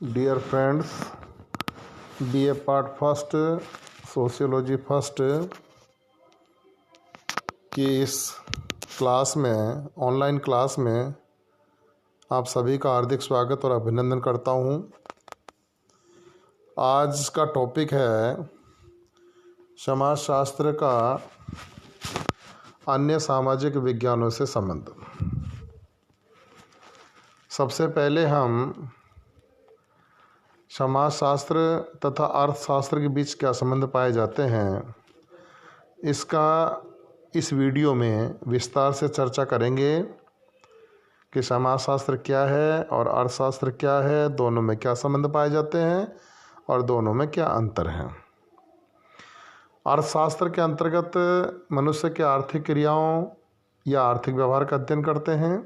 Dear friends, BA part first sociology first की इस class में, ऑनलाइन क्लास में आप सभी का हार्दिक स्वागत और अभिनंदन करता हूँ। आज का टॉपिक है समाजशास्त्र का अन्य सामाजिक विज्ञानों से संबंध। सबसे पहले हम समाजशास्त्र तथा अर्थशास्त्र के बीच क्या संबंध पाए जाते हैं, इसका इस वीडियो में विस्तार से चर्चा करेंगे कि समाजशास्त्र क्या है और अर्थशास्त्र क्या है, दोनों में क्या संबंध पाए जाते हैं और दोनों में क्या अंतर है। अर्थशास्त्र के अंतर्गत मनुष्य के आर्थिक क्रियाओं या आर्थिक व्यवहार का अध्ययन करते हैं।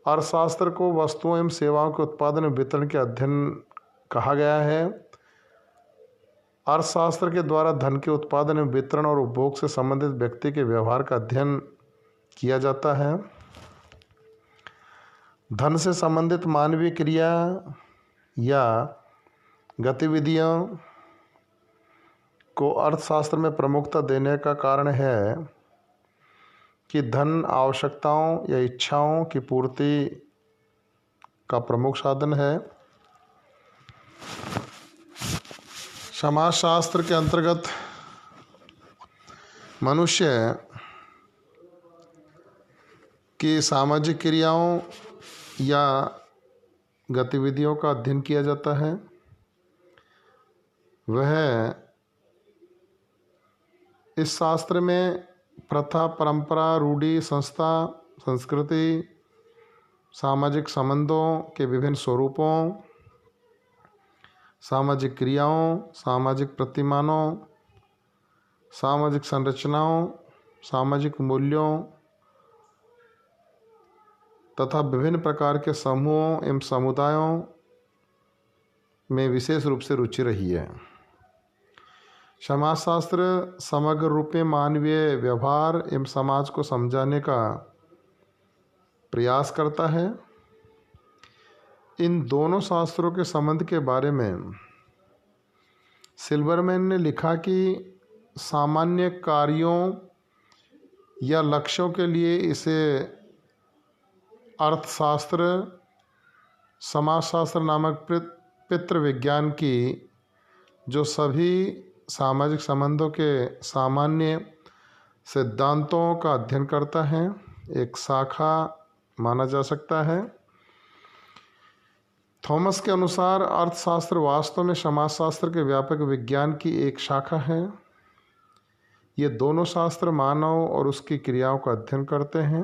अर्थशास्त्र को वस्तुओं एवं सेवाओं के उत्पादन एवं वितरण के अध्ययन कहा गया है। अर्थशास्त्र के द्वारा धन के उत्पादन एवं वितरण और उपभोग से संबंधित व्यक्ति के व्यवहार का अध्ययन किया जाता है। धन से संबंधित मानवीय क्रिया या गतिविधियों को अर्थशास्त्र में प्रमुखता देने का कारण है कि धन आवश्यकताओं या इच्छाओं की पूर्ति का प्रमुख साधन है। समाजशास्त्र के अंतर्गत मनुष्य की सामाजिक क्रियाओं या गतिविधियों का अध्ययन किया जाता है। वह इस शास्त्र में प्रथा, परंपरा, रूढ़ि, संस्था, संस्कृति, सामाजिक संबंधों के विभिन्न स्वरूपों, सामाजिक क्रियाओं, सामाजिक प्रतिमानों, सामाजिक संरचनाओं, सामाजिक मूल्यों तथा विभिन्न प्रकार के समूहों एवं समुदायों में विशेष रूप से रुचि रही है। समाजशास्त्र समग्र रूप में मानवीय व्यवहार एवं समाज को समझाने का प्रयास करता है। इन दोनों शास्त्रों के संबंध के बारे में सिल्वरमैन ने लिखा कि सामान्य कार्यों या लक्ष्यों के लिए इसे अर्थशास्त्र, समाजशास्त्र नामक पितृविज्ञान की जो सभी सामाजिक संबंधों के सामान्य सिद्धांतों का अध्ययन करता है, एक शाखा माना जा सकता है। थॉमस के अनुसार अर्थशास्त्र वास्तव में समाजशास्त्र के व्यापक विज्ञान की एक शाखा है। ये दोनों शास्त्र मानव और उसकी क्रियाओं का अध्ययन करते हैं।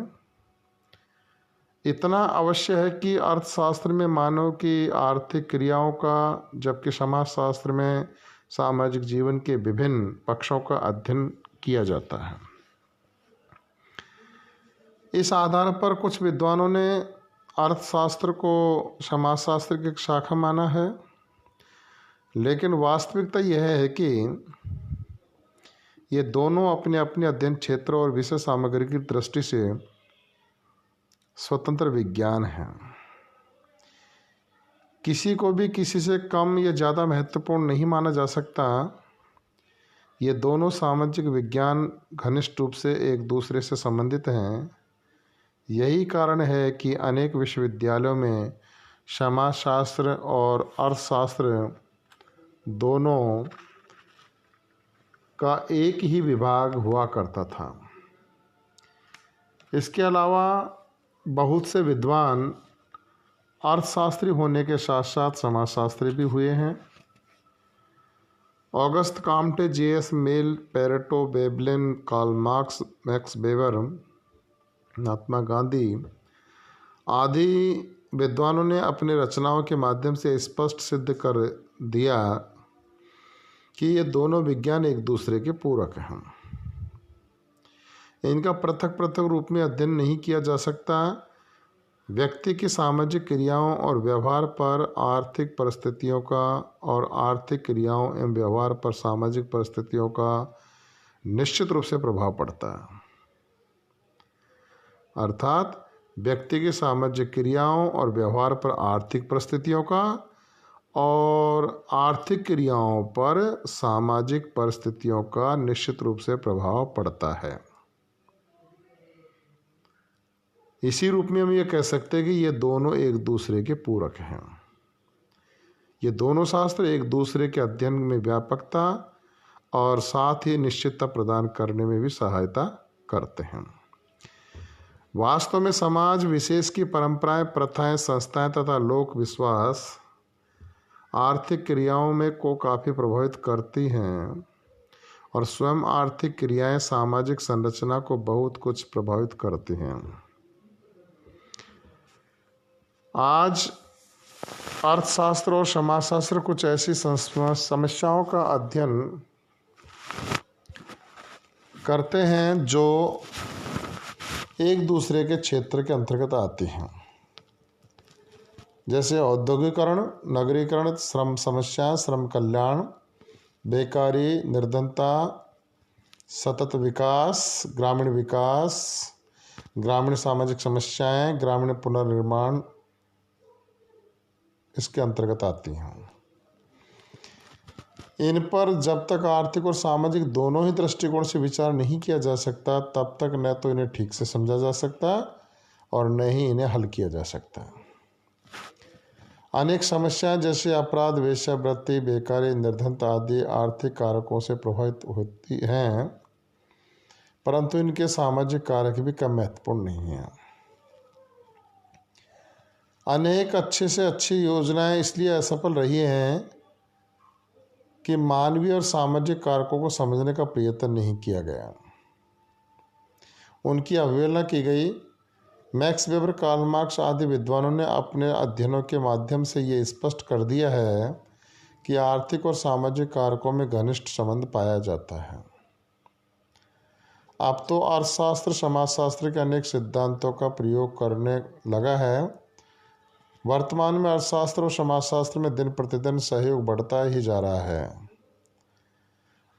इतना अवश्य है कि अर्थशास्त्र में मानव की आर्थिक क्रियाओं का, जबकि समाजशास्त्र में सामाजिक जीवन के विभिन्न पक्षों का अध्ययन किया जाता है। इस आधार पर कुछ विद्वानों ने अर्थशास्त्र को समाजशास्त्र की एक शाखा माना है, लेकिन वास्तविकता यह है कि ये दोनों अपने अपने अध्ययन क्षेत्र और विषय सामग्री की दृष्टि से स्वतंत्र विज्ञान हैं। किसी को भी किसी से कम या ज़्यादा महत्वपूर्ण नहीं माना जा सकता। ये दोनों सामाजिक विज्ञान घनिष्ठ रूप से एक दूसरे से संबंधित हैं। यही कारण है कि अनेक विश्वविद्यालयों में समाजशास्त्र और अर्थशास्त्र दोनों का एक ही विभाग हुआ करता था। इसके अलावा बहुत से विद्वान अर्थशास्त्री होने के साथ साथ समाजशास्त्री भी हुए हैं। Auguste Comte, J S. Mill, Pareto, Veblen, Karl Marx, Max Weber, Mahatma Gandhi आदि विद्वानों ने अपने रचनाओं के माध्यम से स्पष्ट सिद्ध कर दिया कि ये दोनों विज्ञान एक दूसरे के पूरक हैं। इनका पृथक पृथक रूप में अध्ययन नहीं किया जा सकता। व्यक्ति की सामाजिक क्रियाओं और व्यवहार पर आर्थिक परिस्थितियों का और आर्थिक क्रियाओं एवं व्यवहार पर सामाजिक परिस्थितियों का निश्चित रूप से प्रभाव पड़ता है। अर्थात व्यक्ति की सामाजिक क्रियाओं और व्यवहार पर आर्थिक परिस्थितियों का और आर्थिक क्रियाओं पर सामाजिक परिस्थितियों का निश्चित रूप से प्रभाव पड़ता है। इसी रूप में हम ये कह सकते हैं कि ये दोनों एक दूसरे के पूरक हैं। ये दोनों शास्त्र एक दूसरे के अध्ययन में व्यापकता और साथ ही निश्चितता प्रदान करने में भी सहायता करते हैं। वास्तव में समाज विशेष की परंपराएं, प्रथाएं, संस्थाएं तथा लोक विश्वास आर्थिक क्रियाओं में को काफ़ी प्रभावित करती हैं और स्वयं आर्थिक क्रियाएं सामाजिक संरचना को बहुत कुछ प्रभावित करती हैं। आज अर्थशास्त्र और समाजशास्त्र कुछ ऐसी समस्याओं का अध्ययन करते हैं जो एक दूसरे के क्षेत्र के अंतर्गत आती हैं, जैसे औद्योगिकरण, नगरीकरण, श्रम समस्या, श्रम कल्याण, बेकारी, निर्धनता, सतत विकास, ग्रामीण सामाजिक समस्याएं, ग्रामीण पुनर्निर्माण इसके अंतर्गत आती हैं। इन पर जब तक आर्थिक और सामाजिक दोनों ही दृष्टिकोण से विचार नहीं किया जा सकता, तब तक न तो इन्हें ठीक से समझा जा सकता और न ही इन्हें हल किया जा सकता। अनेक समस्याएं जैसे अपराध, वेश्यावृत्ति, बेकारी, निर्धनता आदि आर्थिक कारकों से प्रभावित होती हैं, परंतु इनके सामाजिक कारक भी कम महत्वपूर्ण नहीं हैं। अनेक अच्छे से अच्छी योजनाएं इसलिए असफल रही हैं कि मानवीय और सामाजिक कारकों को समझने का प्रयत्न नहीं किया गया, उनकी अवहेलना की गई। मैक्स वेबर, कार्ल मार्क्स आदि विद्वानों ने अपने अध्ययनों के माध्यम से ये स्पष्ट कर दिया है कि आर्थिक और सामाजिक कारकों में घनिष्ठ संबंध पाया जाता है। अब तो अर्थशास्त्र समाजशास्त्र के अनेक सिद्धांतों का प्रयोग करने लगा है। वर्तमान में अर्थशास्त्र और समाजशास्त्र में दिन प्रतिदिन सहयोग बढ़ता ही जा रहा है।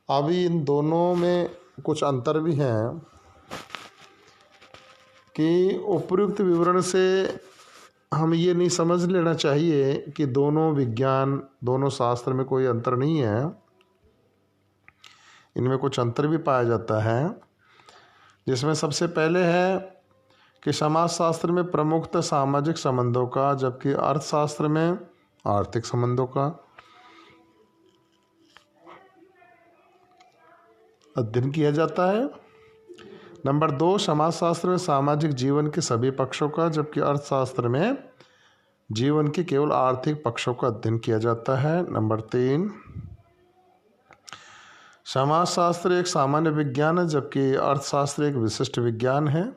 अभी इन दोनों में कुछ अंतर भी हैं कि उपयुक्त विवरण से हम ये नहीं समझ लेना चाहिए कि दोनों विज्ञान, दोनों शास्त्र में कोई अंतर नहीं है। इनमें कुछ अंतर भी पाया जाता है, जिसमें सबसे पहले है कि समाजशास्त्र में प्रमुखतः सामाजिक संबंधों का, जबकि अर्थशास्त्र में आर्थिक संबंधों का अध्ययन किया जाता है। नंबर 2, समाजशास्त्र में सामाजिक जीवन के सभी पक्षों का, जबकि अर्थशास्त्र में जीवन के केवल आर्थिक पक्षों का अध्ययन किया जाता है। नंबर 3, समाजशास्त्र एक सामान्य विज्ञान है, जबकि अर्थशास्त्र एक विशिष्ट विज्ञान है।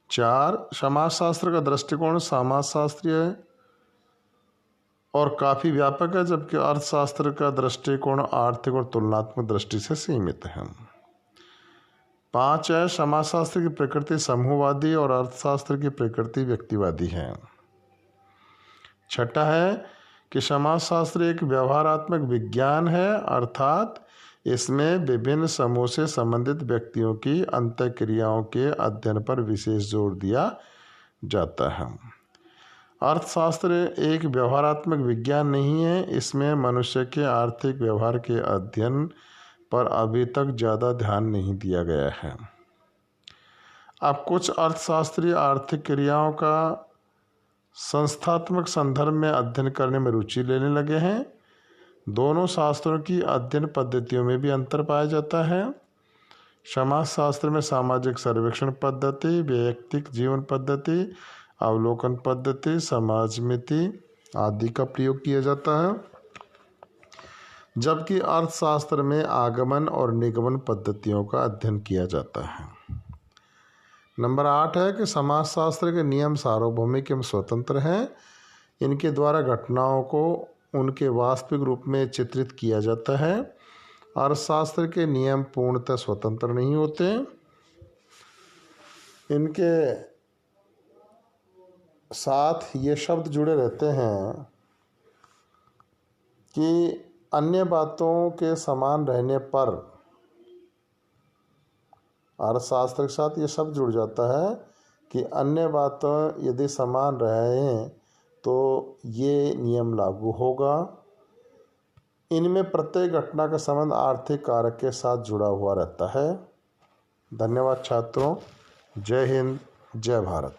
4, समाजशास्त्र का दृष्टिकोण समाजशास्त्रीय और काफ़ी व्यापक है, जबकि अर्थशास्त्र का दृष्टिकोण आर्थिक और तुलनात्मक दृष्टि से सीमित है। 5 है, समाजशास्त्र की प्रकृति समूहवादी और अर्थशास्त्र की प्रकृति व्यक्तिवादी है। 6 है कि समाजशास्त्र एक व्यवहारात्मक विज्ञान है, अर्थात इसमें विभिन्न समूह से संबंधित व्यक्तियों की अंतःक्रियाओं के अध्ययन पर विशेष जोर दिया जाता है। अर्थशास्त्र एक व्यवहारात्मक विज्ञान नहीं है, इसमें मनुष्य के आर्थिक व्यवहार के अध्ययन पर अभी तक ज़्यादा ध्यान नहीं दिया गया है। अब कुछ अर्थशास्त्री आर्थिक क्रियाओं का संस्थात्मक संदर्भ में अध्ययन करने में रुचि लेने लगे हैं। दोनों शास्त्रों की अध्ययन पद्धतियों में भी अंतर पाया जाता है। समाजशास्त्र में सामाजिक सर्वेक्षण पद्धति, वैयक्तिक जीवन पद्धति, अवलोकन पद्धति, समाजमिति आदि का प्रयोग किया जाता है, जबकि अर्थशास्त्र में आगमन और निगमन पद्धतियों का अध्ययन किया जाता है। नंबर 8 है कि समाजशास्त्र के नियम सार्वभौमिक एवं स्वतंत्र हैं। इनके द्वारा घटनाओं को उनके वास्तविक रूप में चित्रित किया जाता है। अर्थशास्त्र के नियम पूर्णतः स्वतंत्र नहीं होते। इनके साथ ये शब्द जुड़े रहते हैं कि अन्य बातों के समान रहने पर, अर्थशास्त्र के साथ ये शब्द जुड़ जाता है कि अन्य बातों यदि समान रहें तो ये नियम लागू होगा। इनमें प्रत्येक घटना का संबंध आर्थिक कारक के साथ जुड़ा हुआ रहता है। धन्यवाद छात्रों। जय हिंद, जय भारत।